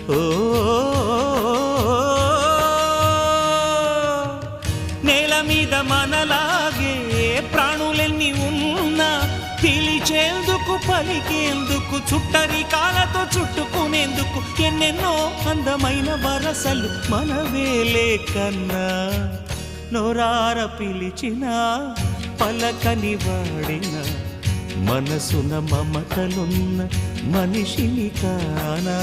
ఓ నేల మీద మనలాగే ప్రాణులెన్ని ఉన్నా పిలిచేందుకు పలికేందుకు చుట్టరికాలతో చుట్టుకునేందుకు ఎన్నెన్నో అందమైన వరసలు మనవేలే కన్నా నోరార పిలిచిన పలకని వాడిన మనసున మమతలున్న మనిషిని కానా